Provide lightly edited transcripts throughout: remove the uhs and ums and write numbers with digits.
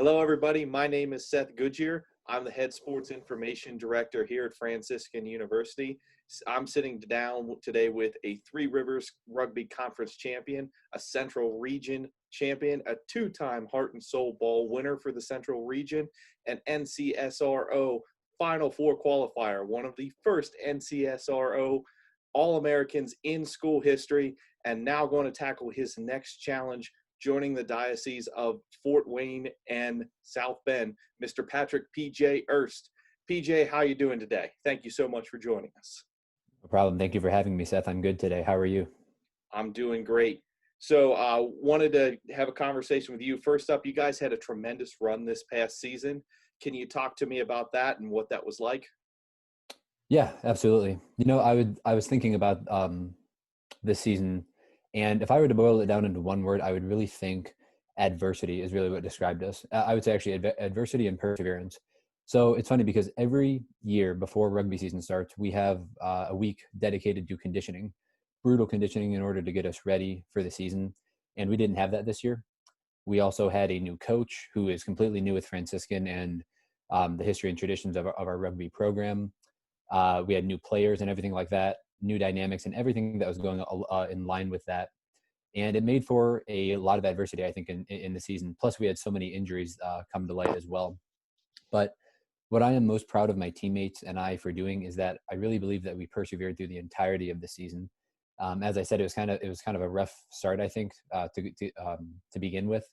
Hello, everybody. My name is Seth Goodyear. I'm the head sports information director here at Franciscan University. I'm sitting down today with a Three Rivers Rugby Conference champion, a Central Region champion, a two-time Heart and Soul Bowl winner for the Central Region, an NSCRO Final Four qualifier, one of the first NSCRO All-Americans in school history, and now going to tackle his next challenge, joining the Diocese of Fort Wayne and South Bend, Mr. Patrick PJ Ernst. PJ, how are you doing today? Thank you so much for joining us. No problem. Thank you for having me, Seth. I'm good today. How are you? I'm doing great. So wanted to have a conversation with you. First up, you guys had a tremendous run this past season. Can you talk to me about that and what that was like? Yeah, absolutely. I was thinking about this season, and if I were to boil it down into one word, I would really think adversity is really what described us. I would say actually adversity and perseverance. So it's funny because every year before rugby season starts, we have a week dedicated to conditioning, brutal conditioning in order to get us ready for the season. And we didn't have that this year. We also had a new coach who is completely new with Franciscan and the history and traditions of our rugby program. We had new players and everything like that, new dynamics and everything that was going in line with that. And it made for a lot of adversity, I think, in the season. Plus, we had so many injuries come to light as well. But what I am most proud of my teammates and I for doing is that I really believe that we persevered through the entirety of the season. As I said, it was kind of a rough start, I think, to begin with,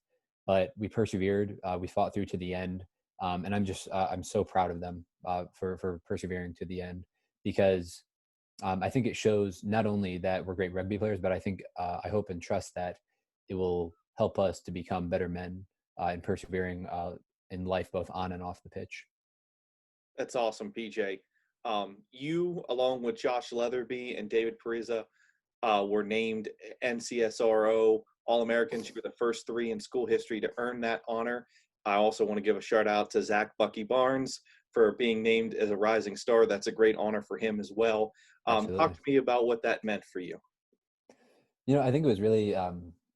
but we persevered. We fought through to the end, and I'm so proud of them for persevering to the end, because I think it shows not only that we're great rugby players, but I think I hope and trust that it will help us to become better men in persevering in life, both on and off the pitch. That's awesome, PJ. You, along with Josh Leatherby and David Pariza, were named NCSRO All-Americans. You were the first three in school history to earn that honor. I also want to give a shout out to Zack Bucky Barnes for being named as a rising star. That's a great honor for him as well. Talk to me about what that meant for you. I think it was really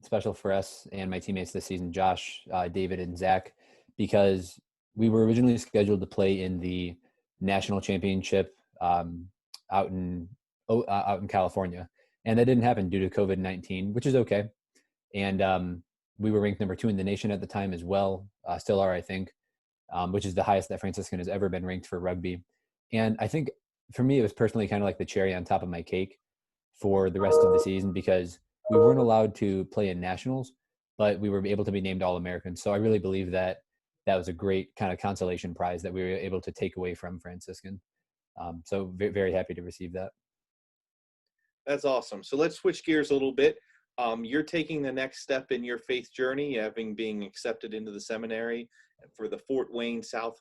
special for us and my teammates this season, Josh, David, and Zack, because we were originally scheduled to play in the national championship out in California, and that didn't happen due to COVID-19, which is okay. And we were ranked number 2 in the nation at the time as well, still are, I think, which is the highest that Franciscan has ever been ranked for rugby. And I think for me, it was personally kind of like the cherry on top of my cake for the rest of the season, because we weren't allowed to play in nationals, but we were able to be named All-Americans. So I really believe that was a great kind of consolation prize that we were able to take away from Franciscan. So very, very happy to receive that. That's awesome. So let's switch gears a little bit. You're taking the next step in your faith journey, having been accepted into the seminary for the Fort Wayne South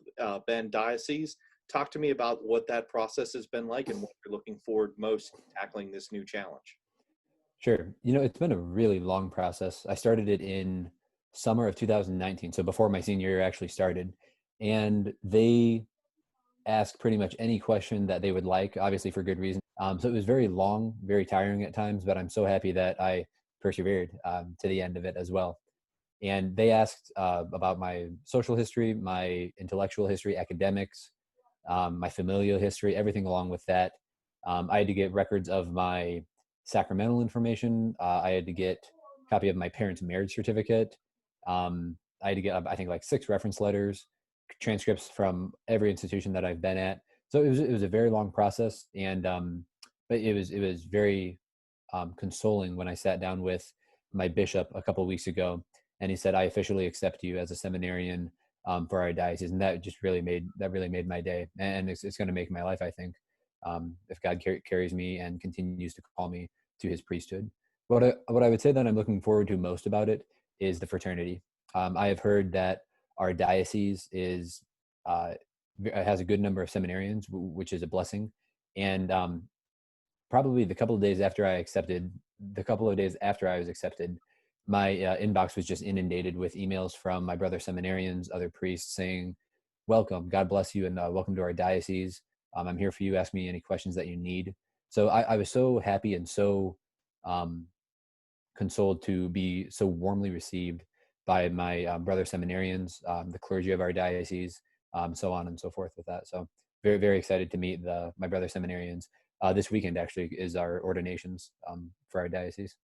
Bend Diocese. Talk to me about what that process has been like and what you're looking forward most tackling this new challenge. Sure. It's been a really long process. I started it in summer of 2019, so before my senior year actually started. And they asked pretty much any question that they would like, obviously for good reason. So it was very long, very tiring at times, but I'm so happy that I persevered to the end of it as well. And they asked about my social history, my intellectual history, academics, my familial history, everything along with that. I had to get records of my sacramental information. I had to get a copy of my parents' marriage certificate. I had to get, I think, like 6 reference letters, transcripts from every institution that I've been at. So it was a very long process, and but it was very consoling when I sat down with my bishop a couple of weeks ago, and he said, "I officially accept you as a seminarian for our diocese," and that really made my day, and it's going to make my life, I think, if God carries me and continues to call me to His priesthood. What I would say that I'm looking forward to most about it is the fraternity. I have heard that our diocese has a good number of seminarians, which is a blessing, and probably the couple of days after I was accepted, my inbox was just inundated with emails from my brother seminarians, other priests saying, "Welcome, God bless you, and welcome to our diocese. I'm here for you. Ask me any questions that you need." So I was so happy and so consoled to be so warmly received by my brother seminarians, the clergy of our diocese, so on and so forth with that. So very, very excited to meet my brother seminarians. This weekend actually is our ordinations for our diocese.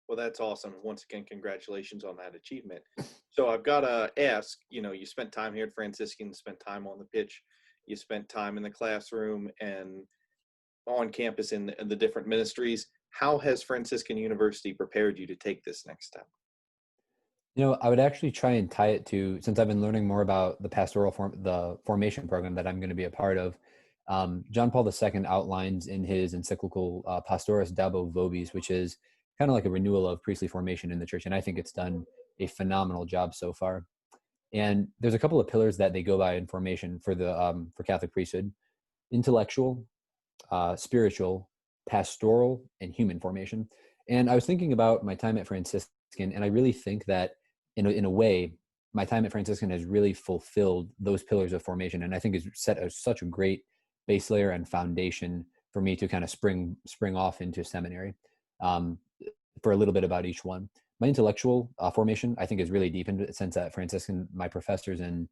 Well, that's awesome. Once again, congratulations on that achievement. So I've got to ask, you spent time here at Franciscan, spent time on the pitch, you spent time in the classroom and on campus in the different ministries. How has Franciscan University prepared you to take this next step? I would actually try and tie it to, since I've been learning more about the formation program that I'm going to be a part of. John Paul II outlines in his encyclical Pastoris Dabo Vobis, which is kind of like a renewal of priestly formation in the church. And I think it's done a phenomenal job so far. And there's a couple of pillars that they go by in formation for for Catholic priesthood: intellectual, spiritual, pastoral, and human formation. And I was thinking about my time at Franciscan, and I really think that in a way, my time at Franciscan has really fulfilled those pillars of formation, and I think it's set such a great base layer and foundation for me to kind of spring off into seminary. For a little bit about each one. My intellectual formation, I think, is really deepened since at Franciscan. My professors and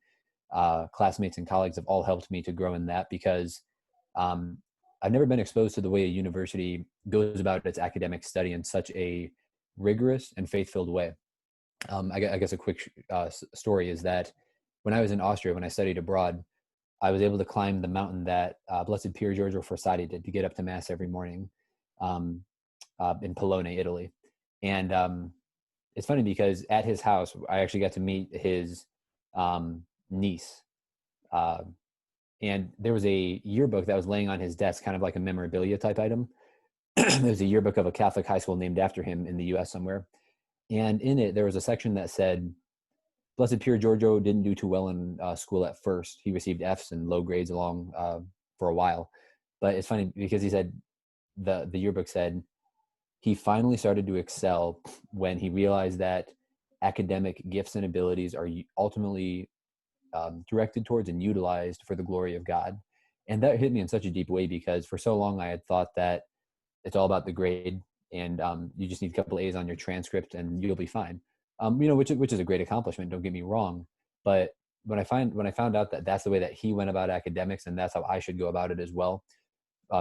classmates and colleagues have all helped me to grow in that, because I've never been exposed to the way a university goes about its academic study in such a rigorous and faith-filled way. I guess a quick story is that when I was in Austria, when I studied abroad, I was able to climb the mountain that Blessed Pier Giorgio Frassati did to get up to Mass every morning in Polone, Italy. And it's funny because at his house, I actually got to meet his niece. And there was a yearbook that was laying on his desk, kind of like a memorabilia type item. There was a yearbook of a Catholic high school named after him in the US somewhere. And in it, there was a section that said, Blessed Pier Giorgio didn't do too well in school at first. He received Fs and low grades along for a while. But it's funny because he said, the yearbook said, he finally started to excel when he realized that academic gifts and abilities are ultimately directed towards and utilized for the glory of God. And that hit me in such a deep way, because for so long I had thought that it's all about the grade, and you just need a couple A's on your transcript and you'll be fine. Which is a great accomplishment, don't get me wrong. But when I found out that that's the way that he went about academics, and that's how I should go about it as well,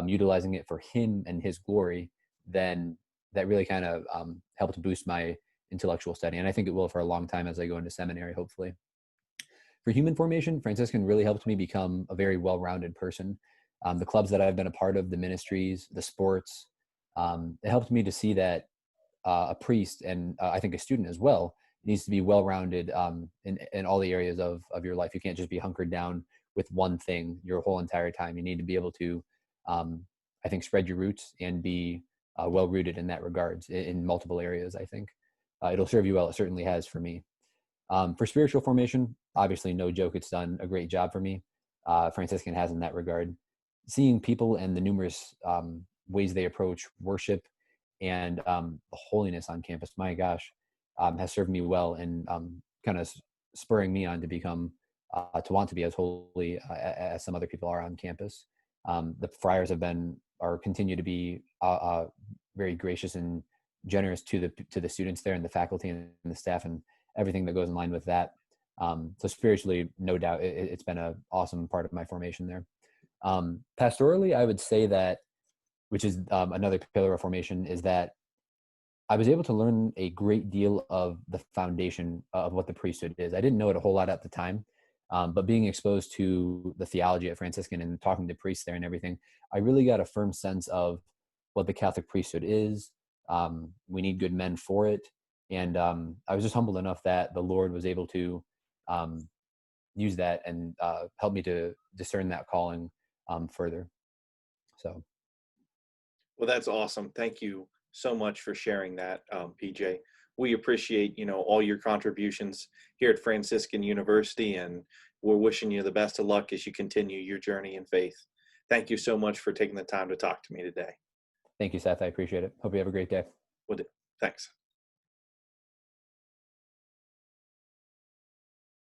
utilizing it for him and his glory, then that really kind of helped boost my intellectual study. And I think it will for a long time as I go into seminary, hopefully. For human formation, Franciscan really helped me become a very well-rounded person. The clubs that I've been a part of, the ministries, the sports, it helped me to see that a priest, and I think a student as well, needs to be well-rounded in all the areas of your life. You can't just be hunkered down with one thing your whole entire time. You need to be able to, I think, spread your roots and be well-rooted in that regards in multiple areas. I think it'll serve you well. It certainly has for me. For spiritual formation, obviously, no joke, it's done a great job for me. Franciscan has in that regard. Seeing people and the numerous ways they approach worship and the holiness on campus, my gosh, has served me well, and kind of spurring me on to become, to want to be as holy as some other people are on campus. The friars continue to be very gracious and generous to the students there, and the faculty and the staff, and everything that goes in line with that. So spiritually, no doubt, it's been an awesome part of my formation there. Pastorally, I would say that, which is another pillar of formation, is that I was able to learn a great deal of the foundation of what the priesthood is. I didn't know it a whole lot at the time, but being exposed to the theology at Franciscan and talking to priests there and everything, I really got a firm sense of what the Catholic priesthood is. We need good men for it. And I was just humbled enough that the Lord was able to use that and help me to discern that calling further. So. Well, that's awesome. Thank you so much for sharing that, PJ. We appreciate, all your contributions here at Franciscan University, and we're wishing you the best of luck as you continue your journey in faith. Thank you so much for taking the time to talk to me today. Thank you, Seth. I appreciate it. Hope you have a great day. Will do. Thanks.